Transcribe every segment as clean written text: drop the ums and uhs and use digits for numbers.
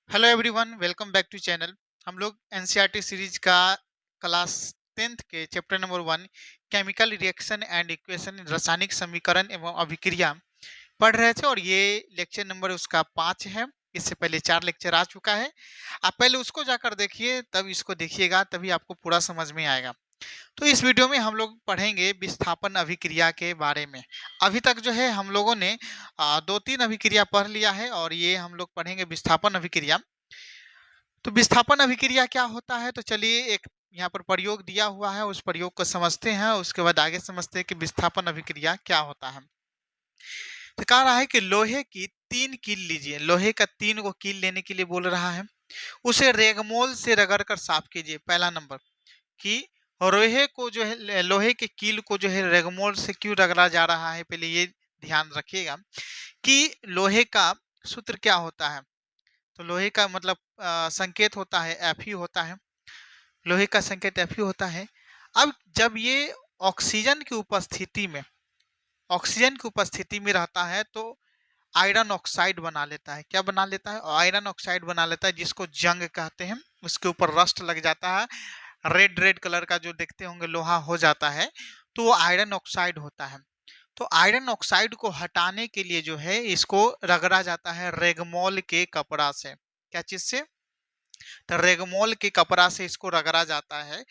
Hello everyone, welcome back to channel. हम लोग NCERT series का क्लास 10th के chapter number 1 chemical reaction and equation, रासायनिक समीकरण एवं अभिक्रिया पढ़ रहे थे और ये लेक्चर नंबर उसका 5 है। इससे पहले 4 लेक्चर आ चुका है। आप पहले उसको जाकर देखिए, तब इसको देखिएगा, तभी आपको पूरा समझ में आएगा। तो इस वीडियो में हम लोग पढ़ेंगे विस्थापन अभिक्रिया के बारे में। अभी तक जो है हम लोगों ने 2-3 अभिक्रिया पढ़ लिया है और ये हम लोग पढ़ेंगे विस्थापन अभिक्रिया। तो विस्थापन अभिक्रिया क्या होता है, तो चलिए एक यहाँ पर प्रयोग दिया हुआ है, उस प्रयोग को समझते हैं, उसके बाद आगे समझते हैं कि विस्थापन अभिक्रिया क्या होता है। तो कह रहा है कि लोहे की 3 कील लीजिए। लोहे का 3 को कील लेने के लिए बोल रहा है। उसे रेगमोल से रगड़ कर साफ कीजिए। पहला नंबर कि लोहे को जो है, लोहे के कील को जो है रेगमोल से क्यों रगड़ा जा रहा है, पहले ये ध्यान रखिएगा कि लोहे का सूत्र क्या होता है। तो लोहे का मतलब संकेत होता है एफ ही होता है। लोहे का संकेत एफ ही होता है। अब जब ये ऑक्सीजन की उपस्थिति में ऑक्सीजन की उपस्थिति में रहता है तो आयरन ऑक्साइड बना लेता है। क्या बना लेता है? आयरन ऑक्साइड बना लेता है, जिसको जंग कहते हैं। उसके ऊपर रस्ट लग जाता है, रेड रेड कलर का जो देखते होंगे लोहा हो जाता है, तो वो आयरन ऑक्साइड होता है। तो आयरन ऑक्साइड को हटाने के लिए जो है इसको रगड़ा जाता है रेगमोल के कपड़ा से। क्या चीज से? तो रेगमोल के कपड़ा से इसको रगड़ा जाता है।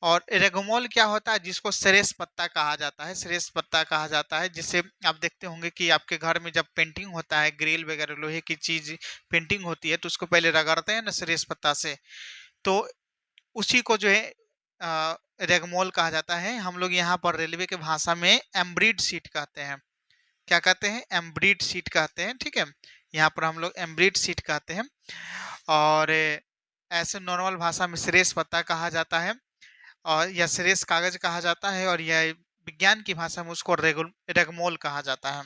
और रेगमोल क्या होता है? जिसको सरेस पत्ता कहा जाता है। सरेस पत्ता कहा जाता है, जिससे आप देखते होंगे कि आपके घर में जब पेंटिंग होता है, ग्रिल वगैरह लोहे की चीज पेंटिंग होती है, तो उसको पहले रगड़ते हैं ना सरेस पत्ता से। तो उसी को जो है रेगमोल कहा जाता है। हम लोग यहाँ पर रेलवे के भाषा में एम्ब्रिड सीट कहते हैं। क्या कहते हैं? एम्ब्रिड सीट कहते हैं। ठीक है, यहाँ पर हम लोग एम्ब्रिड सीट कहते हैं। और ऐसे नॉर्मल भाषा में श्रेष्ठ पत्ता कहा जाता है, और या श्रेष्ठ कागज कहा जाता है, और यह विज्ञान की भाषा में उसको रेगमोल कहा जाता है।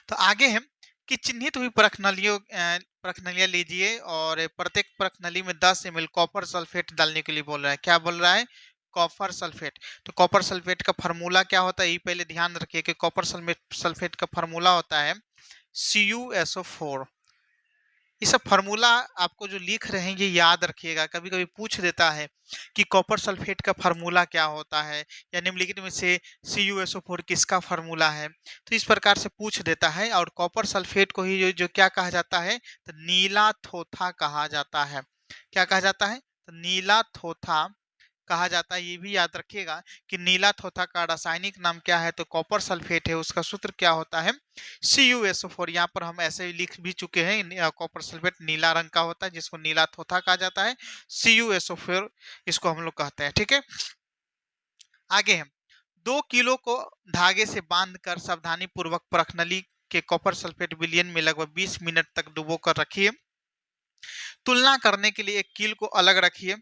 तो आगे है कि चिन्हित हुई परखनलियां लीजिए और प्रत्येक परखनली में 10 ml कॉपर सल्फेट डालने के लिए बोल रहा है। क्या बोल रहा है? Copper sulphate. तो कॉपर सल्फेट का फार्मूला क्या होता है, ये पहले ध्यान रखिए कि कॉपर सल्फेट का फार्मूला होता है CuSO4। ये सब फार्मूला आपको जो लिख रहे हैं ये याद रखिएगा। कभी कभी पूछ देता है कि कॉपर सल्फेट का फार्मूला क्या होता है, या निम्नलिखित में से CuSO4 किसका फार्मूला है। तो इस प्रकार से पूछ देता है। और कॉपर सल्फेट को ही जो क्या कहा जाता है, तो नीला थोथा कहा जाता है। क्या कहा जाता है? तो नीला थोथा कहा जाता है। ये भी याद रखिएगा कि नीला थोथा का रासायनिक नाम क्या है, तो कॉपर सल्फेट है, उसका सूत्र क्या होता है? CuSO4। यहाँ पर हम ऐसे ही लिख भी चुके हैं, कॉपर सल्फेट नीला रंग का होता है, जिसको नीला थोथा कहा जाता है। CuSO4 इसको हम लोग कहते हैं। ठीक है, आगे हम 2 किलो को धागे से बांधकर सावधानी पूर्वक परखनली के कॉपर सल्फेट विलयन में लगभग 20 मिनट तक डुबो कर रखिए। तुलना करने के लिए एक कील को अलग रखिए।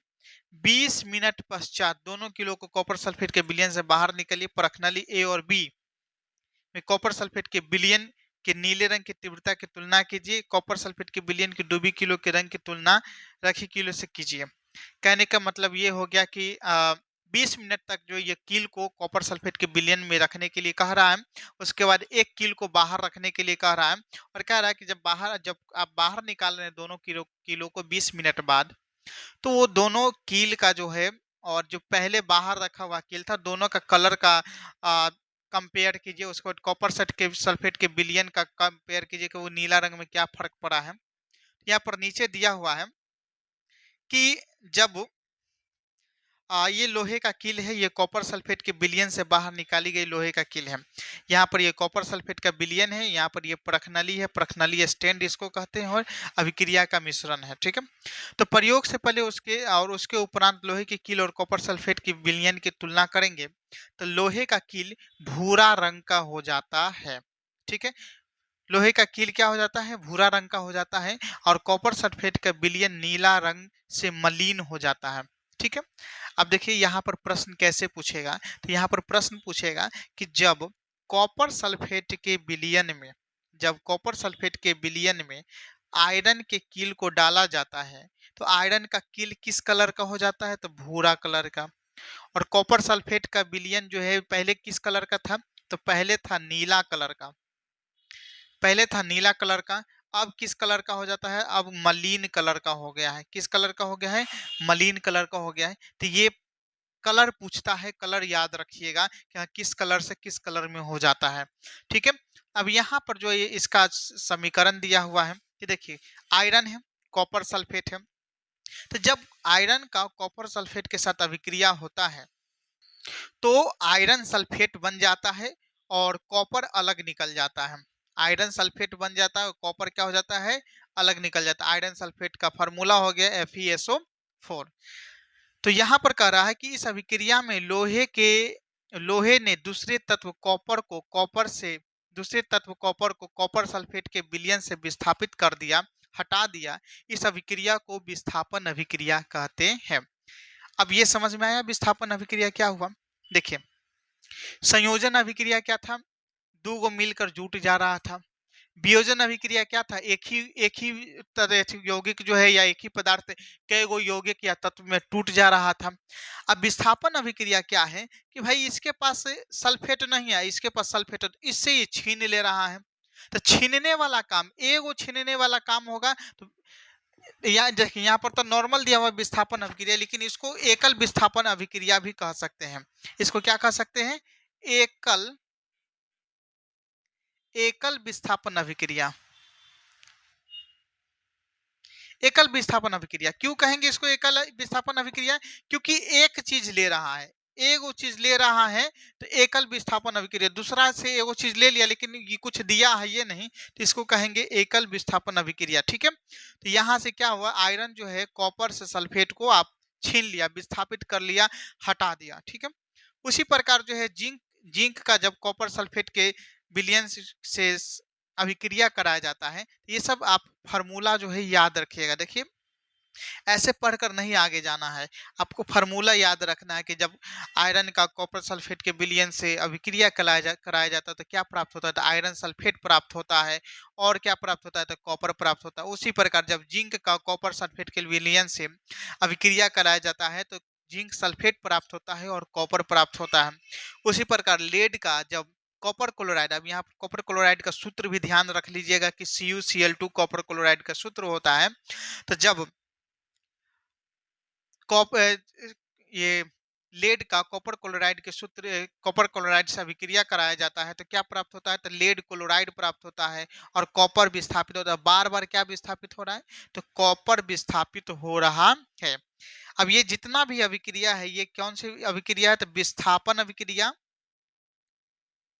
20 मिनट पश्चात दोनों किलो को कॉपर सल्फेट के विलयन से बाहर निकलिए। परखनली ए और बी में कॉपर सल्फेट के विलयन के नीले रंग की तीव्रता की तुलना कीजिए। कॉपर सल्फेट के विलयन की डूबी किलो के रंग की तुलना रखी किलो से कीजिए। कहने का मतलब ये हो गया कि 20 मिनट तक जो ये कील को कॉपर सल्फेट के विलयन में रखने के लिए कह रहा है। उसके बाद एक कील को बाहर रखने के लिए कह रहा है, और कह रहा है कि जब आप बाहर निकाल रहे हैं दोनों किलो को 20 मिनट बाद, तो वो दोनों कील का जो है, और जो पहले बाहर रखा हुआ कील था, दोनों का कलर का कंपेयर कीजिए। उसके बाद कॉपर सल्फेट के विलयन का कंपेयर कीजिए कि वो नीला रंग में क्या फर्क पड़ा है। यहाँ पर नीचे दिया हुआ है कि जब ये लोहे का कील है, ये कॉपर सल्फेट के विलयन से बाहर निकाली गई लोहे का कील है। यहाँ पर ये कॉपर सल्फेट का विलयन है, यहाँ पर ये परखनली है, परखनली स्टैंड इसको कहते हैं, और अभिक्रिया का मिश्रण है। ठीक है, तो प्रयोग से पहले उसके और उसके उपरांत लोहे की कील और कॉपर सल्फेट की विलयन की तुलना करेंगे तो लोहे का कील भूरा रंग का हो जाता है। ठीक है, लोहे का कील क्या हो जाता है? भूरा रंग का हो जाता है, और कॉपर सल्फेट का विलयन नीला रंग से मलिन हो जाता है। ठीक है, अब देखिए यहाँ पर प्रश्न कैसे पूछेगा। तो यहाँ पर प्रश्न पूछेगा कि कॉपर सल्फेट के विलयन में जब कॉपर सल्फेट के विलयन में आयरन के कील को डाला जाता है, तो आयरन का कील किस कलर का हो जाता है? तो भूरा कलर का। और कॉपर सल्फेट का विलयन जो है पहले किस कलर का था? तो पहले था नीला कलर का। पहले था नीला कलर का, अब किस कलर का हो जाता है, अब मलीन कलर का हो गया है। किस कलर का हो गया है, मलीन कलर का हो गया है। तो ये कलर पूछता है, कलर याद रखिएगा कि हाँ, किस कलर से किस कलर में हो जाता है। ठीक है, अब यहाँ पर जो ये इसका समीकरण दिया हुआ है कि देखिए आयरन है, कॉपर सल्फेट है। तो जब आयरन का कॉपर सल्फेट के साथ अभिक्रिया होता है तो आयरन सल्फेट बन जाता है और कॉपर अलग निकल जाता है। आयरन सल्फेट बन जाता है और कॉपर क्या हो जाता है, अलग निकल जाता है। आयरन सल्फेट का फार्मूला हो गया FeSO4। तो यहाँ पर कह रहा है कि इस अभिक्रिया में लोहे ने दूसरे तत्व कॉपर को कॉपर सल्फेट के विलयन से विस्थापित कर दिया, हटा दिया। इस अभिक्रिया को विस्थापन अभिक्रिया कहते हैं। अब ये समझ में आया विस्थापन अभिक्रिया क्या हुआ। देखिए संयोजन अभिक्रिया क्या था, दो गो मिलकर जुट जा रहा था। वियोजन अभिक्रिया क्या था, एक ही तरह यौगिक जो है या एक ही पदार्थ कई गो यौगिक या तत्व में टूट जा रहा था। अब विस्थापन अभिक्रिया क्या है कि भाई इसके पास सल्फेट नहीं है, इसके पास सल्फेट है, तो इससे ये छीन ले रहा है। तो छीनने वाला काम, एगो छीनने वाला काम होगा। तो देखिए यहाँ पर तो नॉर्मल दिया हुआ विस्थापन अभिक्रिया, लेकिन इसको एकल विस्थापन अभिक्रिया भी कह सकते हैं। इसको क्या कह सकते हैं, एकल एकल विस्थापन अभिक्रिया। एकल विस्थापन अभिक्रिया क्यों कहेंगे इसको एकल विस्थापन अभिक्रिया, क्योंकि एक चीज ले रहा है, एगो चीज ले रहा है। तो एकल विस्थापन अभिक्रिया, दूसरा से एगो चीज ले लिया लेकिन ये कुछ दिया है ये नहीं, तो इसको कहेंगे एकल विस्थापन अभिक्रिया। ठीक है, तो यहाँ से क्या हुआ, आयरन जो है कॉपर से सल्फेट को आप छीन लिया, विस्थापित कर लिया, हटा दिया। ठीक है, उसी प्रकार जो है जिंक का जब कॉपर सल्फेट के विलयन से अभिक्रिया कराया जाता है, ये सब आप फार्मूला जो है याद रखिएगा। देखिए ऐसे पढ़कर नहीं आगे जाना है, आपको फार्मूला याद रखना है कि जब आयरन का कॉपर सल्फेट के विलयन से अभिक्रिया कराया जाता है तो क्या प्राप्त होता है, तो आयरन सल्फेट प्राप्त होता है। और क्या प्राप्त होता है, तो कॉपर प्राप्त होता है। उसी प्रकार जब जिंक का कॉपर सल्फेट के विलयन से अभिक्रिया कराया जाता है तो जिंक सल्फेट प्राप्त होता है और कॉपर प्राप्त होता है। उसी प्रकार लेड का जब कॉपर क्लोराइड, अब यहाँ पर कॉपर क्लोराइड का सूत्र भी ध्यान रख लीजिएगा कि CuCl2 कॉपर क्लोराइड का सूत्र होता है। तो जब ये लेड का कॉपर क्लोराइड के सूत्र, कॉपर क्लोराइड से अभिक्रिया कराया जाता है तो क्या प्राप्त होता है, तो लेड क्लोराइड प्राप्त होता है और कॉपर विस्थापित होता है। बार बार क्या विस्थापित हो रहा है, तो कॉपर विस्थापित हो रहा है। अब ये जितना भी अभिक्रिया है ये कौन सी अभिक्रिया है, तो विस्थापन अभिक्रिया,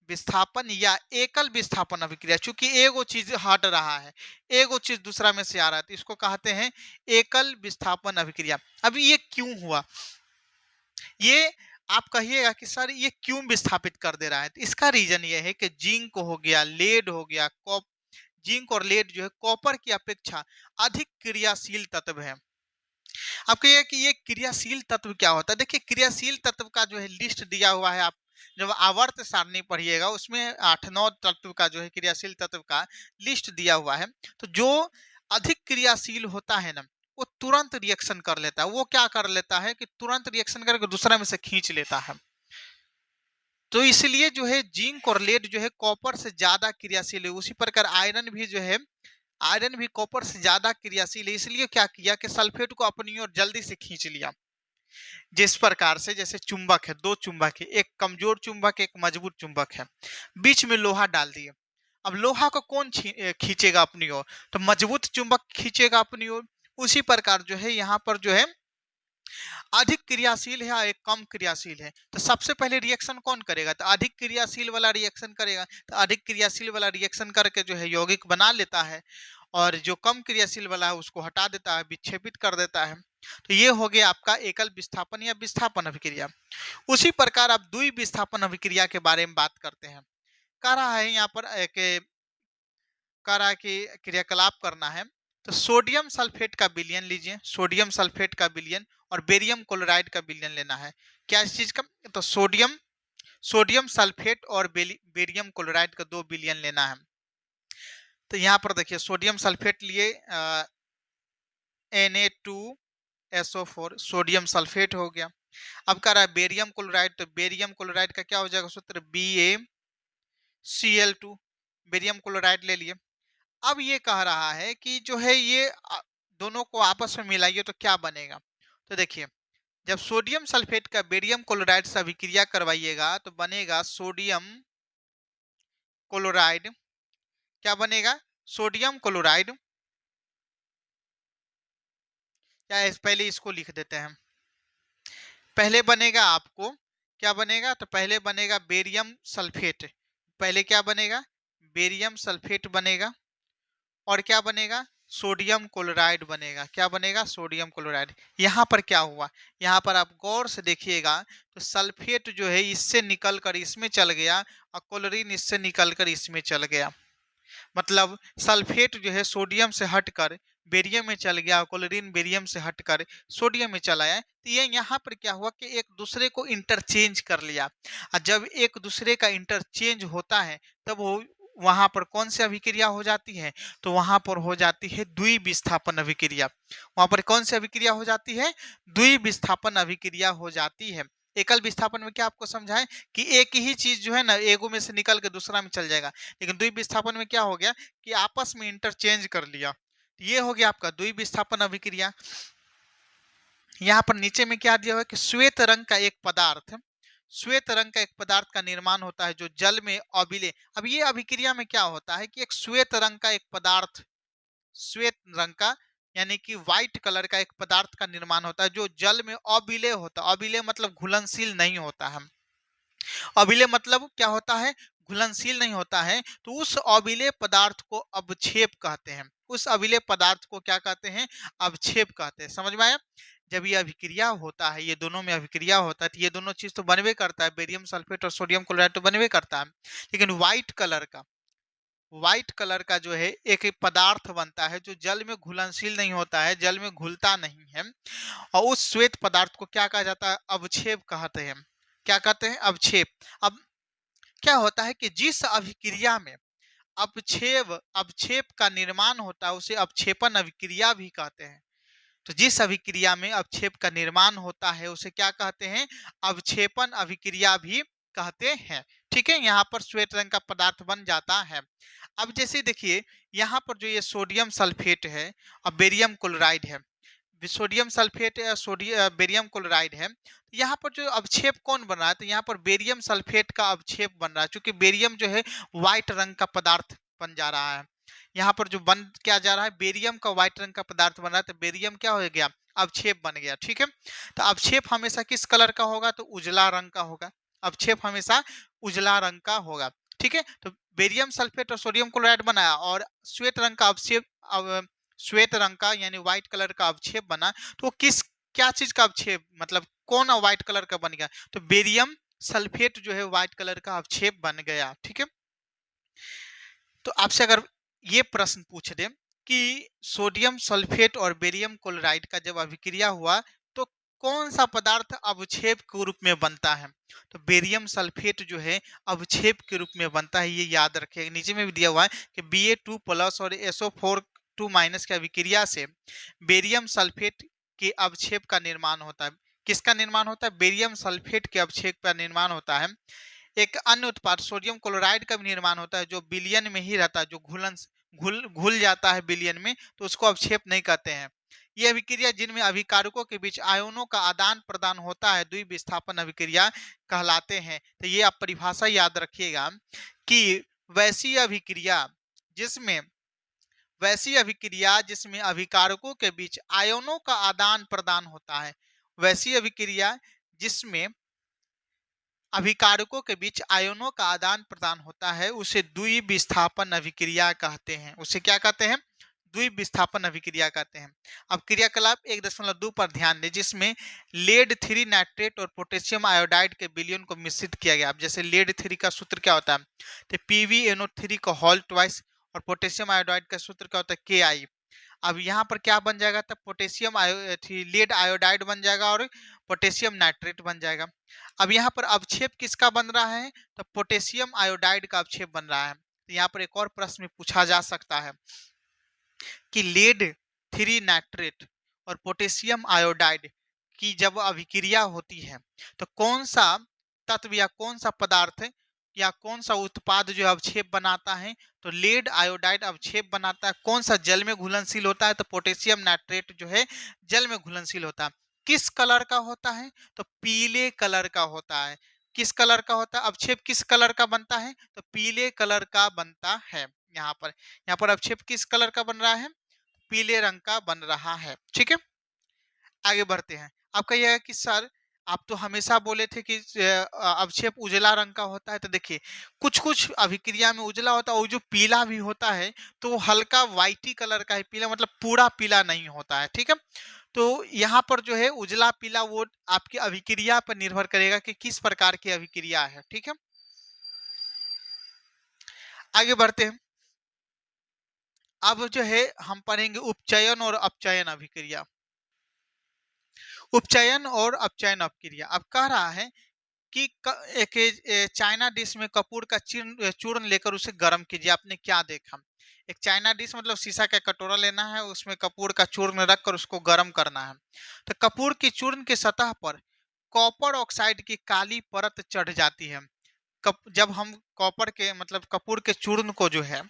विस्थापन या एकल विस्थापन अभिक्रिया। चूंकि एगो चीज हट रहा है, एगो चीज दूसरा में से आ रहा है, तो इसको कहते हैं एकल विस्थापन अभिक्रिया। अब ये क्यों हुआ, ये आप कहिएगा कि सर ये क्यों विस्थापित कर दे रहा है, तो इसका रीजन ये है कि जिंक हो गया, लेड हो गया, जिंक और लेड जो है कॉपर की अपेक्षा अधिक क्रियाशील तत्व है। आप कहिए कि ये क्रियाशील तत्व क्या होता है, देखिए क्रियाशील तत्व का जो है लिस्ट दिया हुआ है। आप जब आवर्त सारणी पढ़िएगा उसमें 8-9 तत्व का जो है क्रियाशील तत्व का लिस्ट दिया हुआ है। तो जो अधिक क्रियाशील होता है ना वो तुरंत रिएक्शन कर लेता है। वो क्या कर लेता है कि तुरंत रिएक्शन करके दूसरा में से खींच लेता है। तो इसलिए जो है जिंक और लेड जो है कॉपर से ज्यादा क्रियाशील है। उसी प्रकार आयरन भी जो है, आयरन भी कॉपर से ज्यादा क्रियाशील है। इसलिए क्या किया कि सल्फेट को अपनी ओर जल्दी से खींच लिया। जिस प्रकार से जैसे चुंबक है, दो चुंबक है, एक कमजोर चुंबक एक मजबूत चुंबक है, बीच में लोहा डाल दिए। अब लोहा को कौन खींचेगा अपनी ओर, तो मजबूत चुंबक खींचेगा अपनी ओर। उसी प्रकार जो है यहाँ पर जो है अधिक क्रियाशील है या एक कम क्रियाशील है, तो सबसे पहले रिएक्शन कौन करेगा, तो अधिक क्रियाशील वाला रिएक्शन करेगा। तो अधिक क्रियाशील वाला रिएक्शन करके जो है यौगिक बना लेता है और जो कम क्रियाशील वाला है उसको हटा देता है, विक्षेपित कर देता है। तो ये हो गया आपका एकल विस्थापन या विस्थापन अभिक्रिया। उसी प्रकार आप द्वि विस्थापन अभिक्रिया के बारे में बात करते हैं। कह रहा है यहाँ पर कह रहा है कि क्रियाकलाप करना है। तो सोडियम सल्फेट का विलयन लीजिए, सोडियम सल्फेट का विलयन और बेरियम क्लोराइड का विलयन लेना है। क्या इस चीज का, तो सोडियम सल्फेट और बेरियम क्लोराइड का 2 विलयन लेना है। तो यहाँ पर देखिए सोडियम सल्फेट लिए Na2SO4 सोडियम सल्फेट हो गया। अब कह रहा है बेरियम क्लोराइड, तो बेरियम क्लोराइड का क्या हो जाएगा सूत्र BaCl2, बेरियम क्लोराइड ले लिए। अब ये कह रहा है कि जो है ये दोनों को आपस में मिलाइए तो क्या बनेगा। तो देखिए, जब सोडियम सल्फेट का बेरियम क्लोराइड से अभिक्रिया करवाइएगा तो बनेगा सोडियम क्लोराइड। क्या बनेगा? Sodium chloride. या पहले इसको लिख देते हैं। पहले बनेगा आपको क्या बनेगा, तो पहले बनेगा बेरियम सल्फेट। पहले क्या बनेगा? बेरियम सल्फेट बनेगा। और क्या बनेगा? सोडियम क्लोराइड बनेगा। क्या बनेगा? Sodium chloride. यहाँ पर क्या हुआ? यहाँ पर आप गौर से देखिएगा तो सल्फेट जो है इससे निकलकर इसमें चल गया और क्लोरीन इससे निकलकर इसमें चल गया। मतलब सल्फेट जो है सोडियम से हटकर बेरियम में चल गया, क्लोरीन बेरियम से हटकर सोडियम में चला है। तो ये यहाँ पर क्या हुआ कि एक दूसरे को इंटरचेंज कर लिया। और जब एक दूसरे का इंटरचेंज होता है तब वो वहां पर कौन सी अभिक्रिया हो जाती है? तो वहां पर हो जाती है द्विविस्थापन अभिक्रिया। वहां पर कौन सी अभिक्रिया हो जाती है? द्विविस्थापन अभिक्रिया हो जाती है। एकल विस्थापन में क्या आपको समझाएं कि एक ही चीज जो है ना एगो में से निकल के दूसरा में चल जाएगा, लेकिन द्विविस्थापन में क्या हो गया कि आपस में इंटरचेंज कर लिया। ये हो गया आपका द्विविस्थापन अभिक्रिया। यहाँ पर नीचे में क्या दिया हुआ है कि श्वेत रंग का एक पदार्थ, श्वेत रंग का एक पदार्थ का निर्माण होता है जो जल में अविलय। अब ये अभिक्रिया में क्या होता है कि एक श्वेत रंग का एक पदार्थ, श्वेत रंग का यानी कि व्हाइट कलर का एक पदार्थ का निर्माण होता है जो जल में अविलय होता है। अविलय मतलब घुलनशील नहीं होता है। अविलय मतलब क्या होता है? घुलनशील नहीं होता है। तो उस अविलय पदार्थ को अवक्षेप कहते हैं। उस अविलय पदार्थ को क्या कहते हैं? अवक्षेप कहते हैं। समझ में आया? जब ये अभिक्रिया होता है, ये दोनों में अभिक्रिया होता है तो ये दोनों चीज तो बनवे करता है, बेरियम सल्फेट और सोडियम क्लोराइड तो बनवे करता है। लेकिन व्हाइट कलर का जो है एक पदार्थ बनता है जो जल में घुलनशील नहीं होता है, जल में घुलता नहीं है। और उस श्वेत पदार्थ को क्या कहा जाता है? अवक्षेप कहते हैं। क्या कहते हैं? अवक्षेप। अब क्या होता है कि जिस अभिक्रिया में अवक्षेप अवक्षेप का निर्माण होता है उसे अवक्षेपण अभिक्रिया भी कहते हैं। तो जिस अभिक्रिया में अवक्षेप का निर्माण होता है उसे क्या कहते हैं? अवक्षेपण अभिक्रिया भी कहते हैं। ठीक है, यहाँ पर श्वेत रंग का पदार्थ बन जाता है। अब जैसे देखिए यहाँ पर जो ये सोडियम सल्फेट है और बेरियम क्लोराइड है, sodium sulphate sodium barium chloride है, यहाँ पर जो अवक्षेप कौन बन रहा है? तो यहाँ पर बेरियम सल्फेट का अवक्षेप बन रहा है, क्योंकि बेरियम जो है व्हाइट रंग का पदार्थ बन जा रहा है। यहाँ पर जो बन क्या जा रहा है? बेरियम का व्हाइट रंग का पदार्थ बन रहा है, तो बेरियम क्या हो गया? अवक्षेप बन गया। ठीक है, तो अवक्षेप हमेशा किस कलर का होगा? तो उजला रंग का होगा। अवक्षेप हमेशा उजला रंग का होगा। ठीक है, तो बेरियम सल्फेट और सोडियम क्लोराइड बनाया और श्वेत रंग का अवक्षेप, श्वेत रंग का यानी व्हाइट कलर का अवक्षेप बना। तो किस क्या चीज का अवक्षेप, मतलब कौन व्हाइट कलर का बन गया? तो बेरियम सल्फेट जो है व्हाइट कलर का अवक्षेप बन गया। ठीक है, तो आपसे अगर ये प्रश्न पूछ दे कि सोडियम सल्फेट और बेरियम क्लोराइड का जब अभिक्रिया हुआ तो कौन सा पदार्थ अवक्षेप के रूप में बनता है? तो बेरियम सल्फेट जो है अवक्षेप के रूप में बनता है। ये याद रखिए, नीचे में भी दिया हुआ है कि Ba2+ और SO4 2- की अभिक्रिया से बेरियम सल्फेट के अवक्षेप का निर्माण होता है। किसका निर्माण होता है? बेरियम सल्फेट के अवक्षेप का निर्माण होता है। एक अन्य उत्पाद सोडियम क्लोराइड का भी निर्माण होता है जो विलयन में ही रहता है, जो घुल जाता है विलयन में, तो उसको अवक्षेप नहीं कहते हैं। यह अभिक्रिया जिनमें अभिकारकों के बीच आयनों का आदान प्रदान होता है द्विविस्थापन अभिक्रिया कहलाते हैं। तो ये आप परिभाषा याद रखिएगा कि वैसी अभिक्रिया जिसमें वैसी अभिक्रिया जिसमें अभिकारकों के बीच आयनों का आदान प्रदान होता है, वैसी अभिक्रिया जिसमें अभिकारकों के बीच आयनों का आदान प्रदान होता है उसे द्विविस्थापन अभिक्रिया कहते हैं। उसे क्या कहते हैं? द्विविस्थापन अभिक्रिया कहते हैं। अब क्रियाकलाप 1.2 पर ध्यान दें जिसमें लेड 3 नाइट्रेट और पोटेशियम आयोडाइड के विलयन को मिश्रित किया गया। अब जैसे लेड 3 का सूत्र क्या होता है? तो PbNO3 का होल ट्वाइस, और पोटेशियम आयोडाइड का सूत्र क्या होता है? Ki। अब यहाँ पर क्या बन जाएगा? तब पोटेशियम लेड आयोडाइड बन जाएगा और पोटेशियम नाइट्रेट बन जाएगा। अब यहाँ पर अवक्षेप किसका बन रहा है? तो पोटेशियम आयोडाइड का अवक्षेप बन रहा है। तो यहाँ पर एक और प्रश्न पूछा जा सकता है कि लेड 3 नाइट्रेट और पोटेशियम आयोडाइड की जब अभिक्रिया होती है तो कौन सा तत्व या कौन सा पदार्थ या कौन सा उत्पाद जो है अवक्षेप बनाता है? तो लेड आयोडाइड अवक्षेप बनाता है। कौन सा जल में घुलनशील होता है? तो पोटेशियम नाइट्रेट जो है जल में घुलनशील होता है। किस कलर का होता है? तो पीले कलर का होता है। किस कलर का होता है? अवक्षेप किस कलर का बनता है? तो पीले कलर का बनता है। यहाँ पर अवक्षेप किस कलर का बन रहा है? पीले रंग का बन रहा है। ठीक है, आगे बढ़ते हैं। अब कहिएगा कि सर आप तो हमेशा बोले थे कि अवक्षेप उजला रंग का होता है। तो देखिए, कुछ कुछ अभिक्रिया में उजला होता है और जो पीला भी होता है तो वो हल्का वाइटी कलर का है। पीला मतलब पूरा पीला नहीं होता है। ठीक है, तो यहाँ पर जो है उजला पीला वो आपकी अभिक्रिया पर निर्भर करेगा कि किस प्रकार की अभिक्रिया है। ठीक है, आगे बढ़ते हैं। अब जो है हम पढ़ेंगे उपचयन और अपचयन अभिक्रिया। उपचयन और अपचयन अभिक्रिया अब कह रहा है कि एक चाइना डिश में कपूर का चूर्ण चूर्ण लेकर उसे गर्म कीजिए। आपने क्या देखा? एक चाइना डिश मतलब शीशा का कटोरा लेना है, उसमें कपूर का चूर्ण रखकर उसको गर्म करना है। तो कपूर की चूर्ण की सतह पर कॉपर ऑक्साइड की काली परत चढ़ जाती है। जब हम कॉपर के मतलब कपूर के चूर्ण को जो है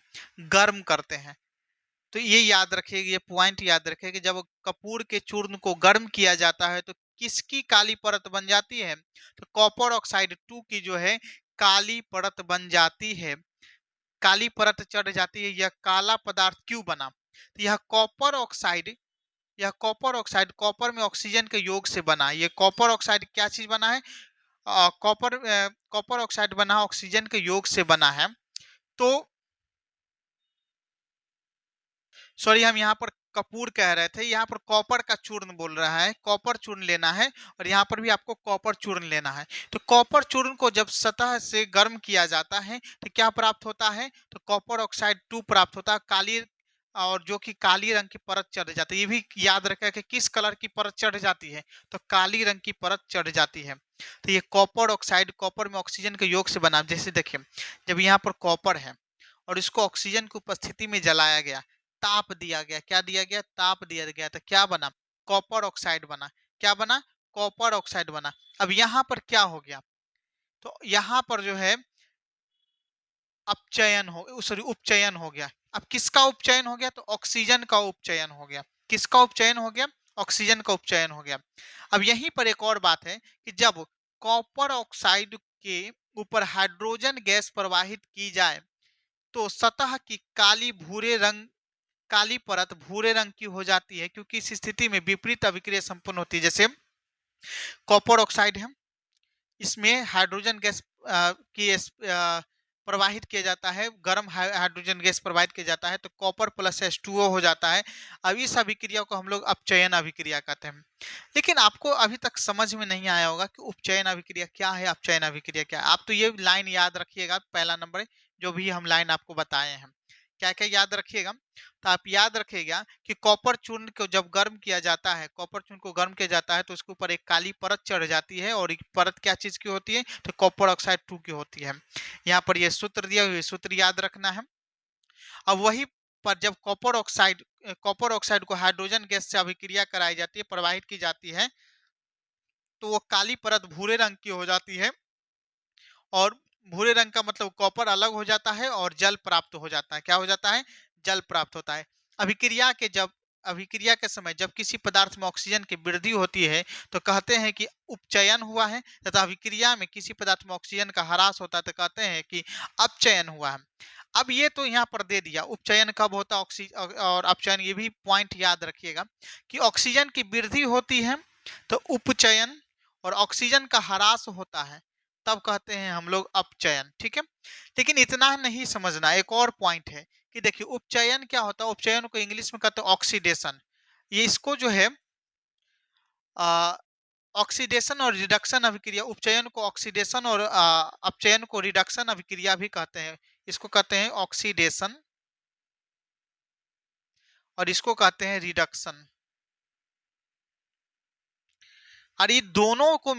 गर्म करते हैं, तो ये याद रखिएगा, ये पॉइंट याद रखिए कि जब कपूर के चूर्ण को गर्म किया जाता है तो किसकी काली परत बन जाती है? तो कॉपर ऑक्साइड 2 की जो है काली परत बन जाती है। काली परत चढ़ जाती है। यह काला पदार्थ क्यों बना? तो यह कॉपर ऑक्साइड कॉपर में ऑक्सीजन के योग से बना। ये कॉपर ऑक्साइड क्या चीज बना है? कॉपर ऑक्साइड बना ऑक्सीजन के योग से बना है। तो सॉरी, हम यहाँ पर कपूर कह रहे थे, यहाँ पर कॉपर का चूर्ण बोल रहा है। कॉपर चूर्ण लेना है और यहाँ पर भी आपको कॉपर चूर्ण लेना है। तो कॉपर चूर्ण को जब सतह से गर्म किया जाता है तो क्या प्राप्त होता है? तो कॉपर ऑक्साइड 2 प्राप्त होता है, काली, और जो कि काली रंग की परत चढ़ जाती है। ये भी याद रखें कि किस कलर की परत चढ़ जाती है? तो काली रंग की परत चढ़ जाती है। तो ये कॉपर ऑक्साइड कॉपर में ऑक्सीजन के योग से बना। जैसे देखिए, जब यहाँ पर कॉपर है और इसको ऑक्सीजन की उपस्थिति में जलाया गया, ताप दिया गया, क्या दिया गया? ताप दिया गया, तो क्या बना? कॉपर ऑक्साइड बना। क्या बना? कॉपर ऑक्साइड बना। अब यहाँ पर क्या हो गया? तो यहाँ पर जो है अपचयन हो सॉरी उपचयन हो गया। अब किसका उपचयन हो गया? तो ऑक्सीजन का उपचयन हो गया। किसका उपचयन हो गया? ऑक्सीजन का उपचयन हो गया। अब यहीं पर एक और बात है कि जब कॉपर ऑक्साइड के ऊपर हाइड्रोजन गैस प्रवाहित की जाए तो सतह की काली परत भूरे रंग की हो जाती है, क्योंकि इस स्थिति में विपरीत अभिक्रिया संपन्न होती है। जैसे कॉपर ऑक्साइड है, इसमें हाइड्रोजन गैस प्रवाहित किया जाता है, गर्म हाइड्रोजन गैस प्रवाहित किया जाता है, तो कॉपर प्लस H2O हो जाता है। अब इस अभिक्रिया को हम लोग अपचयन अभिक्रिया कहते हैं। लेकिन आपको अभी तक समझ में नहीं आया होगा कि उपचयन अभिक्रिया क्या है, अपचयन अभिक्रिया क्या है। आप तो ये लाइन याद रखिएगा, पहला नंबर जो भी हम लाइन आपको बताए हैं, क्या क्या याद रखिएगा। तो आप याद रखिएगा कि कॉपर चूर्ण को जब गर्म किया जाता है, कॉपर चूर्ण को गर्म किया जाता है तो उसके ऊपर एक काली परत चढ़ जाती है, और एक परत क्या चीज की होती है? तो कॉपर ऑक्साइड 2 की होती है। यहाँ पर ये सूत्र दिया हुआ है, सूत्र याद रखना है। अब वही पर जब कॉपर ऑक्साइड को हाइड्रोजन गैस से अभिक्रिया कराई जाती है, प्रवाहित की जाती है, तो वो काली परत भूरे रंग की हो जाती है। और भूरे रंग का मतलब कॉपर अलग हो जाता है और जल प्राप्त हो जाता है। क्या हो जाता है? जल प्राप्त होता है। अभिक्रिया के जब अभिक्रिया के समय जब किसी पदार्थ में ऑक्सीजन की वृद्धि होती है तो कहते हैं कि उपचयन हुआ है, तथा अभिक्रिया में किसी पदार्थ में ऑक्सीजन का ह्रास होता है तो कहते हैं कि अपचयन हुआ है। अब ये तो यहाँ पर दे दिया उपचयन कब होता है, ऑक्सीजन और अपचयन। ये भी पॉइंट याद रखिएगा कि ऑक्सीजन की वृद्धि होती है तो उपचयन, और ऑक्सीजन का ह्रास होता है तब कहते हैं हम लोग अपचयन। ठीक है, लेकिन इतना नहीं समझना, एक और पॉइंट है कि देखिए उपचयन क्या होता है। उपचयन को इंग्लिश में कहते हैं ऑक्सीडेशन। ये इसको जो है ऑक्सीडेशन और रिडक्शन अभिक्रिया, उपचयन को ऑक्सीडेशन और अपचयन को रिडक्शन अभिक्रिया भी कहते हैं। इसको कहते हैं ऑक्सीडेशन और इसको कहते हैं रिडक्शन। और ये दोनों को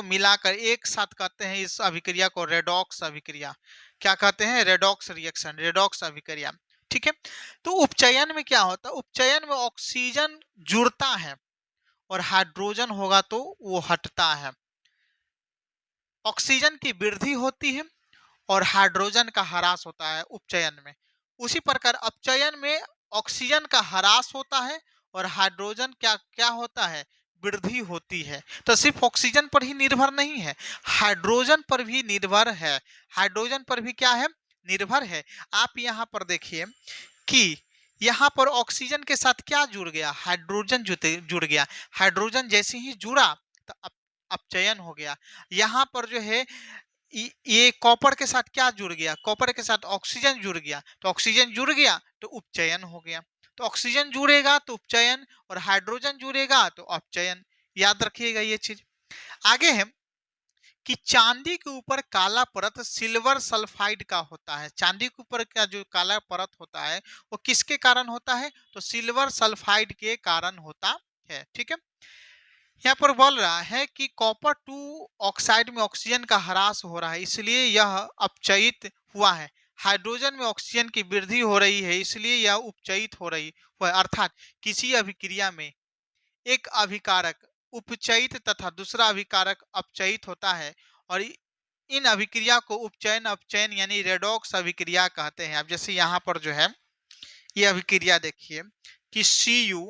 मिलाकर एक साथ कहते हैं इस अभिक्रिया को रेडॉक्स अभिक्रिया। क्या कहते हैं? रेडॉक्स रिएक्शन, रेडॉक्स अभिक्रिया। ठीक है, तो उपचयन में क्या होता है? उपचयन में ऑक्सीजन जुड़ता है और हाइड्रोजन होगा तो वो हटता है। ऑक्सीजन की वृद्धि होती है और हाइड्रोजन का ह्रास होता है उपचयन में। उसी प्रकार अपचयन में ऑक्सीजन का ह्रास होता है और हाइड्रोजन क्या क्या होता है, वृद्धि होती है। तो सिर्फ ऑक्सीजन पर ही निर्भर नहीं है, हाइड्रोजन पर भी निर्भर है। हाइड्रोजन पर भी क्या है, निर्भर है। आप यहाँ पर देखिए कि यहाँ पर ऑक्सीजन के साथ क्या जुड़ गया, हाइड्रोजन जुड़ गया। हाइड्रोजन जैसे ही जुड़ा तो अपचयन हो गया। यहाँ पर जो है ये कॉपर के साथ क्या जुड़ गया, कॉपर के साथ ऑक्सीजन जुड़ गया, तो ऑक्सीजन जुड़ गया तो उपचयन हो गया। तो ऑक्सीजन जुड़ेगा तो उपचयन और हाइड्रोजन जुड़ेगा तो अपचयन। याद रखिएगा ये चीज। आगे है कि चांदी के ऊपर काला परत सिल्वर सल्फाइड का होता है। चांदी के ऊपर का जो काला परत होता है वो किसके कारण होता है, तो सिल्वर सल्फाइड के कारण होता है। ठीक है, यहाँ पर बोल रहा है कि कॉपर 2 ऑक्साइड में ऑक्सीजन का ह्रास हो रहा है इसलिए यह अपचयित हुआ है। हाइड्रोजन में ऑक्सीजन की वृद्धि हो रही है इसलिए यह उपचयित हो रही है। अर्थात किसी अभिक्रिया में एक अभिकारक उपचयित तथा दूसरा अभिकारक अपचयित होता है और इन अभिक्रिया को उपचयन अपचयन यानी रेडॉक्स अभिक्रिया कहते हैं। अब जैसे यहाँ पर जो है ये अभिक्रिया देखिए कि CuO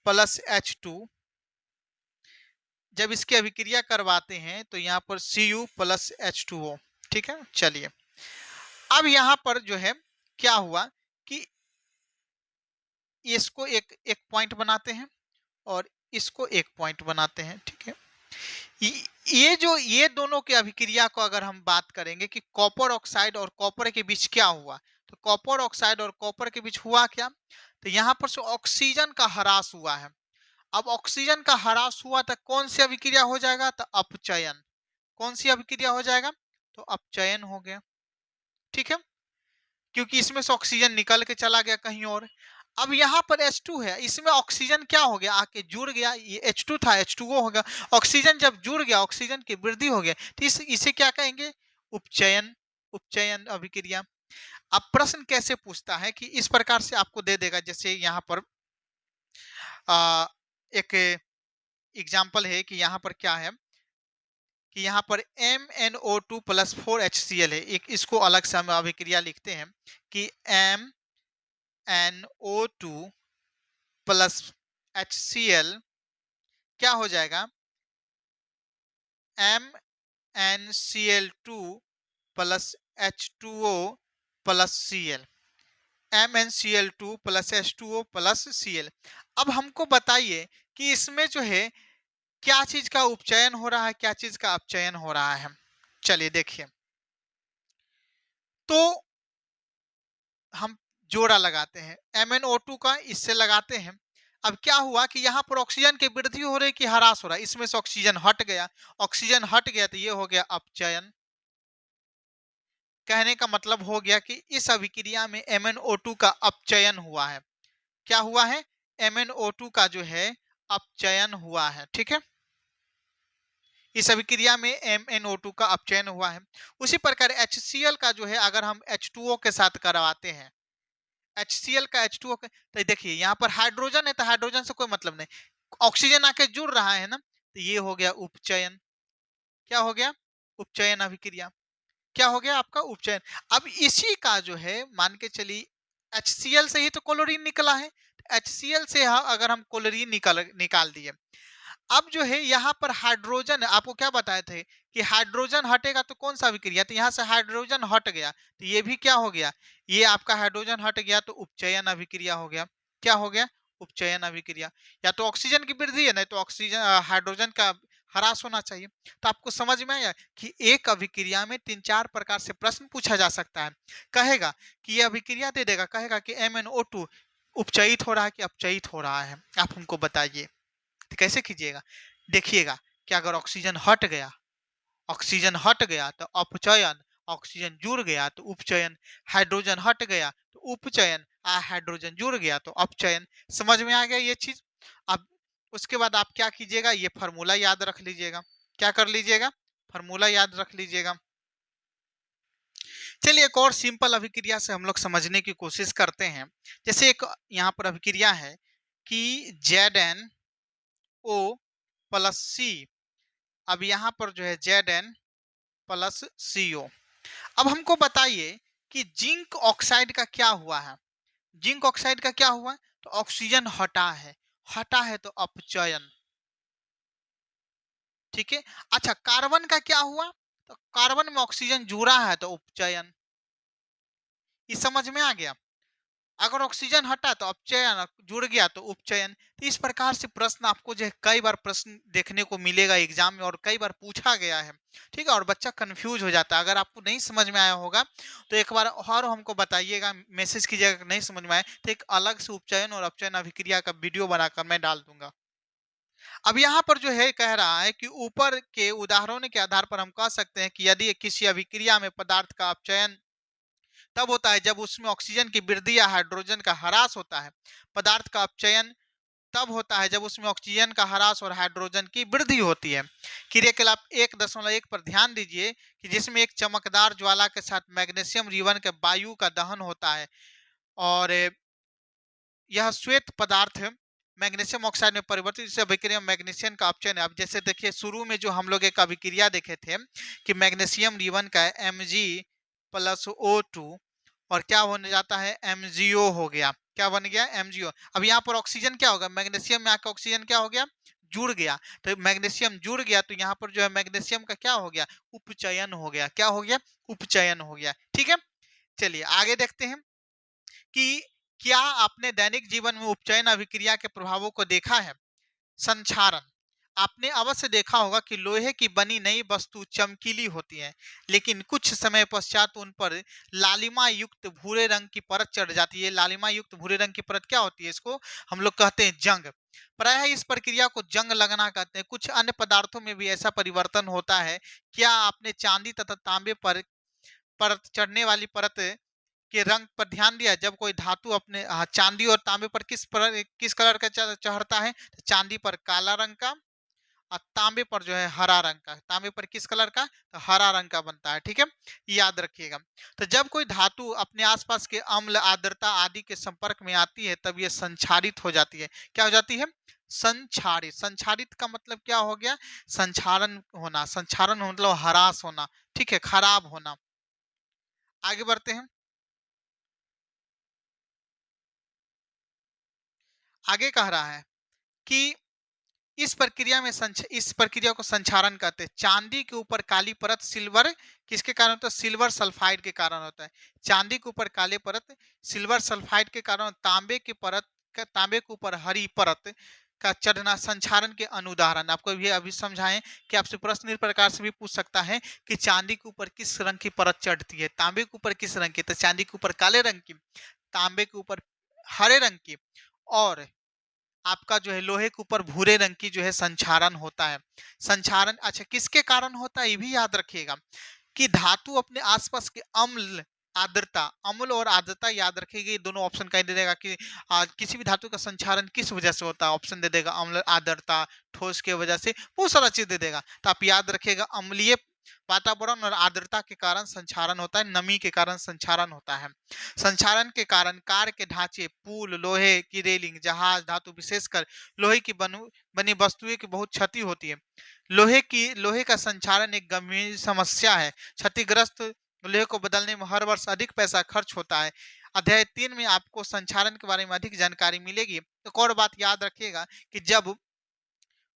प्लस H2, जब इसकी अभिक्रिया करवाते हैं तो यहाँ पर Cu प्लस H2O। ठीक है, चलिए अब यहाँ पर जो है क्या हुआ कि इसको एक एक पॉइंट बनाते हैं और इसको एक पॉइंट बनाते हैं। ठीक है, ये दोनों की अभिक्रिया को अगर हम बात करेंगे कि कॉपर ऑक्साइड और कॉपर के बीच क्या हुआ, तो कॉपर ऑक्साइड और कॉपर के बीच हुआ क्या, तो यहाँ पर से ऑक्सीजन का ह्रास हुआ है। अब ऑक्सीजन का ह्रास हुआ तो कौन सी अभिक्रिया हो जाएगा, तो अपचयन। कौन सी अभिक्रिया हो जाएगा, तो अपचयन हो गया। ठीक है, क्योंकि इसमें से ऑक्सीजन निकल के चला गया कहीं और। अब यहाँ पर H2 है, इसमें ऑक्सीजन क्या हो गया, आके जुड़ गया। ये H2 था, H2O हो गया। ऑक्सीजन जब जुड़ गया, ऑक्सीजन की वृद्धि हो गया, तो इसे क्या कहेंगे, उपचयन। उपचयन अभिक्रिया। अब प्रश्न कैसे पूछता है कि इस प्रकार से आपको दे देगा, जैसे यहाँ पर एक एग्जाम्पल है कि यहाँ पर क्या है कि यहाँ पर MnO2 प्लस 4HCl है। एक इसको अलग से हम अभिक्रिया लिखते हैं कि MnO2 प्लस HCl क्या हो जाएगा, MnCl2 plus H2O plus Cl। MnCl2 plus H2O plus Cl। अब हमको बताइए कि इसमें जो है क्या चीज का उपचयन हो रहा है, क्या चीज का अपचयन हो रहा है। चलिए देखिए, तो हम जोड़ा लगाते हैं MnO2 का, इससे लगाते हैं। अब क्या हुआ कि यहाँ पर ऑक्सीजन की वृद्धि हो रही कि ह्रास हो रहा है, इसमें से ऑक्सीजन हट गया। ऑक्सीजन हट गया तो ये हो गया अपचयन। कहने का मतलब हो गया कि इस अभिक्रिया में MnO2 का अपचयन हुआ है। क्या हुआ है, MnO2 का जो है अपचयन हुआ है। ठीक है, इस अभिक्रिया में MnO2 का अपचयन हुआ है। उसी प्रकार HCl का जो है अगर हम H2O के साथ करवाते हैं, HCl का H2O के, तो देखिए यहाँ पर हाइड्रोजन है तो हाइड्रोजन से कोई मतलब नहीं, ऑक्सीजन आके जुड़ रहा है ना, तो ये हो गया उपचयन। क्या हो गया, उपचयन अभिक्रिया। क्या हो गया आपका, उपचयन। अब इसी का जो है मान के चलिए HCl से ही तो क्लोरीन निकला है, HCl से अगर हम क्लोरीन निकाल दिए, अब जो है यहाँ पर हाइड्रोजन, आपको क्या बताए थे कि हाइड्रोजन हटेगा तो कौन सा अभिक्रिया, तो यहाँ से हाइड्रोजन हट गया तो ये भी क्या हो गया, ये आपका हाइड्रोजन हट गया तो उपचयन अभिक्रिया हो गया। क्या हो गया, उपचयन अभिक्रिया। या तो ऑक्सीजन की वृद्धि है, नहीं तो ऑक्सीजन हाइड्रोजन का ह्रास होना चाहिए। तो आपको समझ में आया कि एक अभिक्रिया में 3-4 प्रकार से प्रश्न पूछा जा सकता है। कहेगा कि ये अभिक्रिया दे देगा, कहेगा कि MnO2 उपचयित हो रहा है कि अपचयित हो रहा है, आप हमको बताइए। तो कैसे कीजिएगा, देखिएगा कि अगर ऑक्सीजन हट गया, ऑक्सीजन हट गया तो अपचयन, ऑक्सीजन जुड़ गया तो उपचयन, हाइड्रोजन हट गया तो उपचयन, हाइड्रोजन जुड़ गया तो अपचयन। समझ में आ गया ये चीज। अब उसके बाद आप क्या कीजिएगा, ये फार्मूला याद रख लीजिएगा। क्या कर लीजिएगा, फार्मूला याद रख लीजिएगा। चलिए एक और सिंपल अभिक्रिया से हम लोग समझने की कोशिश करते हैं। जैसे एक यहाँ पर अभिक्रिया है कि ZnO प्लस C अब यहाँ पर जो है Zn+CO। अब हमको बताइए कि जिंक ऑक्साइड का क्या हुआ है। जिंक ऑक्साइड का क्या हुआ है? तो ऑक्सीजन हटा है, हटा है तो अपचयन। ठीक है। अच्छा, कार्बन का क्या हुआ? तो कार्बन में ऑक्सीजन जुड़ा है तो उपचयन। ये समझ में आ गया। अगर ऑक्सीजन हटा तो अपचयन, जुड़ गया तो उपचयन। तो इस प्रकार से प्रश्न आपको जो है कई बार प्रश्न देखने को मिलेगा एग्जाम में, और कई बार पूछा गया है। ठीक है, और बच्चा कंफ्यूज हो जाता है। अगर आपको नहीं समझ में आया होगा तो एक बार और हमको बताइएगा, मैसेज कीजिएगा कि नहीं समझ में आए, तो एक अलग से उपचयन और अपचयन अभिक्रिया का वीडियो बनाकर मैं डाल दूंगा। अब यहाँ पर जो है कह रहा है कि ऊपर के उदाहरणों के आधार पर हम कह सकते हैं कि यदि किसी अभिक्रिया में पदार्थ का अपचयन तब होता है जब उसमें ऑक्सीजन की वृद्धि या हाइड्रोजन का ह्रास होता है। पदार्थ का अपचयन तब होता है जब उसमें ऑक्सीजन का ह्रास और हाइड्रोजन की वृद्धि होती है। क्रियाकलाप 1.1 पर ध्यान दीजिए कि जिसमें एक चमकदार ज्वाला के साथ मैग्नीशियम रिबन के वायु का दहन होता है, और यह श्वेत पदार्थ मैग्नीशियम ऑक्साइड में परिवर्तित, इस अभिक्रिया में मैग्नीशियम का अपचयन है। अब जैसे देखिए शुरू में जो हम लोग एक अभिक्रिया देखे थे कि मैग्नीशियम रिबन का Mg+O2 और क्या होने जाता है, MgO हो गया। क्या बन गया, MgO। अब यहाँ पर ऑक्सीजन क्या होगा, मैग्नीशियम में आकर ऑक्सीजन क्या हो गया, जुड़ गया। तो मैग्नीशियम जुड़ गया तो यहाँ पर जो है मैग्नीशियम का क्या हो गया, उपचयन हो गया। क्या हो गया, उपचयन हो गया। ठीक है, चलिए आगे देखते हैं कि क्या आपने दैनिक जीवन में उपचयन अभिक्रिया के प्रभावों को देखा है। संक्षारण, आपने अवश्य देखा होगा कि लोहे की बनी नई वस्तु चमकीली होती है, लेकिन कुछ समय पश्चात उन पर लालिमा युक्त भूरे रंग की परत चढ़ जाती है। लालिमा युक्त भूरे रंग की परत क्या होती है, इसको हम लोग कहते हैं जंग। प्रायः इस प्रक्रिया को जंग लगना कहते हैं। कुछ अन्य पदार्थों में भी ऐसा परिवर्तन होता है। क्या आपने चांदी तथा तांबे पर परत चढ़ने वाली परत के रंग पर ध्यान दिया? जब कोई धातु अपने चांदी और तांबे पर किस कलर का चढ़ता है, तो चांदी पर काला रंग का और तांबे पर जो है हरा रंग का। तांबे पर किस कलर का, तो हरा रंग का बनता है। ठीक है, याद रखिएगा। तो जब कोई धातु अपने आसपास के अम्ल, आर्द्रता आदि के संपर्क में आती है तब यह संक्षारित हो जाती है। क्या हो जाती है, संक्षारित। संक्षारित का मतलब क्या हो गया, संक्षारण होना। संक्षारण मतलब ह्रास होना। ठीक है, खराब होना। आगे बढ़ते हैं। आगे कह रहा है कि इस प्रक्रिया को संक्षारण कहते हैं। चांदी के ऊपर काली परत सिल्वर किसके कारण होता है, सिल्वर सल्फाइड के कारण होता है। चांदी के ऊपर काले परत सिल्वर सल्फाइड के कारण। तांबे के ऊपर हरी परत का चढ़ना संक्षारण के अनुदाहरण। आपको ये अभी समझाएं कि आपसे प्रश्न इस प्रकार से भी पूछ सकता है कि चांदी के ऊपर किस रंग की परत चढ़ती है, तांबे के ऊपर किस रंग की, तो चांदी के ऊपर काले रंग की, तांबे के ऊपर हरे रंग की, और आपका जो है लोहे के ऊपर भूरे रंग की जो है संक्षारण होता है। संक्षारण अच्छा किसके कारण होता है, ये भी याद रखिएगा कि धातु अपने आसपास के अम्ल, आर्द्रता, अम्ल और आर्द्रता याद रखिएगा। ये दोनों ऑप्शन कहीं दे देगा कि किसी भी धातु का संक्षारण किस वजह से होता है। ऑप्शन दे देगा अम्ल, आर्द्रता, ठोस के वजह से, बहुत सारा चीज दे देगा। तो आप याद रखिएगा अम्लीय वातावरण और आर्द्रता के कारण संक्षारण होता है, नमी के कारण संक्षारण होता है। संक्षारण के कारण कार के ढांचे, पुल, लोहे की रेलिंग, जहाज, धातु विशेषकर लोहे की बनी वस्तुएं की बहुत क्षति होती है। लोहे का संक्षारण एक गंभीर समस्या है। क्षतिग्रस्त लोहे को बदलने में हर वर्ष अधिक पैसा खर्च होता है। अध्याय 3 में आपको संक्षारण के बारे में अधिक जानकारी मिलेगी। एक और बात याद रखिएगा कि जब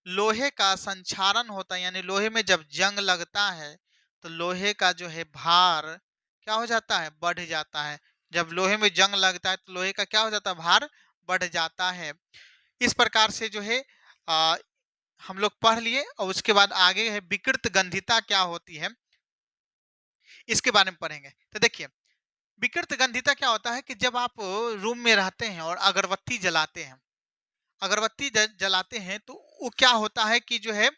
लोहे का संक्षारण होता है, यानी लोहे में जब जंग लगता है तो लोहे का जो है भार क्या हो जाता है, बढ़ जाता है। जब लोहे में जंग लगता है तो लोहे का क्या हो जाता है, भार बढ़ जाता है। इस प्रकार से जो है आ, हम लोग पढ़ लिए, और उसके बाद आगे है विकृत गंधिता क्या होती है, इसके बारे में पढ़ेंगे। तो देखिए विकृत गंधिता क्या होता है कि जब आप रूम में रहते हैं और अगरबत्ती जलाते हैं, जलाते हैं तो वो क्या होता है कि जो है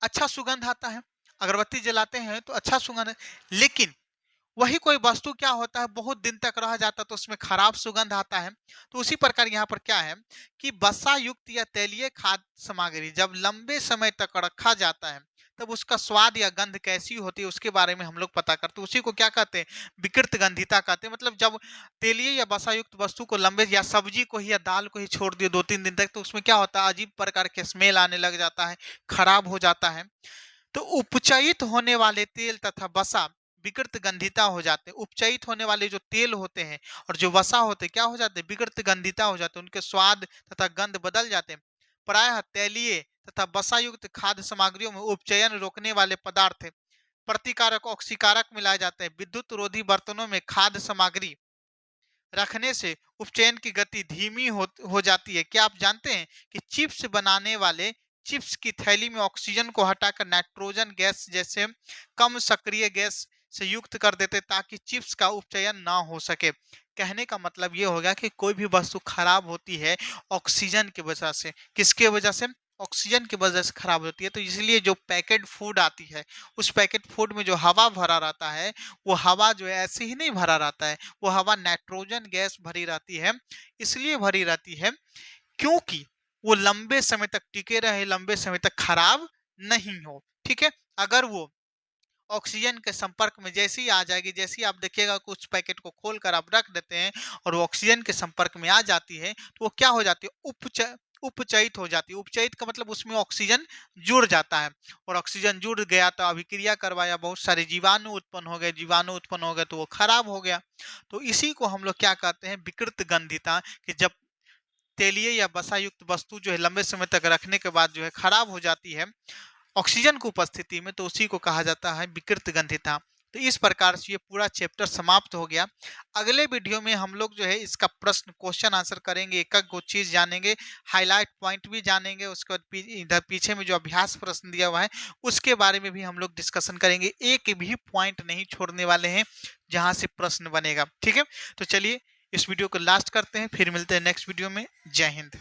अच्छा सुगंध आता है। अगरबत्ती जलाते हैं तो अच्छा सुगंध है, लेकिन वही कोई वस्तु क्या होता है बहुत दिन तक रह जाता है तो उसमें खराब सुगंध आता है। तो उसी प्रकार यहाँ पर क्या है कि वसा युक्त या तैलीय खाद्य सामग्री जब लंबे समय तक रखा जाता है तब उसका स्वाद या गंध कैसी होती है उसके बारे में हम लोग पता करते हैं। उसी को क्या कहते हैं? विकृत गंधिता कहते हैं। मतलब जब तेलीय या वसा युक्त वस्तु को लंबे या सब्जी को ही या दाल को ही छोड़ दिए 2-3 दिन तक, तो उसमें क्या होता है? अजीब प्रकार के स्मेल आने लग जाता है, खराब हो जाता है। तो उपचयित होने वाले तेल तथा वसा विकृत गंधिता हो जाते हैं। उपचयित होने वाले जो तेल होते हैं और जो वसा होते हैं क्या हो जाते हैं? विकृत गंधिता हो जाते हैं, उनके स्वाद तथा गंध बदल जाते हैं। प्रायः तैलीय तथा वसा युक्त खाद्य सामग्रियों में उपचयन रोकने वाले पदार्थ प्रतिकारक ऑक्सीकारक मिलाए जाते हैं। विद्युत रोधी बर्तनों में खाद्य सामग्री रखने से उपचयन की गति धीमी हो जाती है। क्या आप जानते हैं कि चिप्स बनाने वाले चिप्स की थैली में ऑक्सीजन को हटाकर नाइट्रोजन गैस जैसे कम सक्रिय गैस से युक्त कर देते ताकि चिप्स का उपचयन ना हो सके। कहने का मतलब ये हो गया कि कोई भी वस्तु खराब होती है ऑक्सीजन की वजह से। किसके वजह से? ऑक्सीजन की वजह से खराब होती है। तो इसलिए जो पैकेट फूड आती है, उस पैकेट फूड में जो हवा भरा रहता है, वो हवा जो है ऐसे ही नहीं भरा रहता है, वो हवा नाइट्रोजन गैस भरी रहती है। इसलिए भरी रहती है क्योंकि वो लंबे समय तक टिके रहे, लंबे समय तक खराब नहीं हो। ठीक है? अगर वो ऑक्सीजन के संपर्क में जैसे ही आ जाएगी, जैसे ही आप देखिएगा कि उस पैकेट को खोलकर आप रख देते हैं और वो ऑक्सीजन के संपर्क में आ जाती है, तो वो क्या हो जाती है? उपचयित हो जाती है। उपचयित का मतलब उसमें ऑक्सीजन जुड़ जाता है और ऑक्सीजन जुड़ गया तो अभिक्रिया करवाया, बहुत सारे जीवाणु उत्पन्न हो गए, जीवाणु उत्पन्न हो गए तो वो खराब हो गया। तो इसी को हम लोग क्या कहते हैं? विकृत गंधिता। कि जब तेलीय या वसा युक्त वस्तु जो है लंबे समय तक रखने के बाद जो है खराब हो जाती है ऑक्सीजन की उपस्थिति में, तो उसी को कहा जाता है विकृत गंधिता। तो इस प्रकार से ये पूरा चैप्टर समाप्त हो गया। अगले वीडियो में हम लोग जो है इसका प्रश्न क्वेश्चन आंसर करेंगे, एक एक चीज जानेंगे, हाईलाइट पॉइंट भी जानेंगे। उसके बाद इधर पीछे में जो अभ्यास प्रश्न दिया हुआ है उसके बारे में भी हम लोग डिस्कशन करेंगे। एक भी पॉइंट नहीं छोड़ने वाले हैं जहां से प्रश्न बनेगा। ठीक है, तो चलिए इस वीडियो को लास्ट करते हैं, फिर मिलते हैं नेक्स्ट वीडियो में। जय हिंद।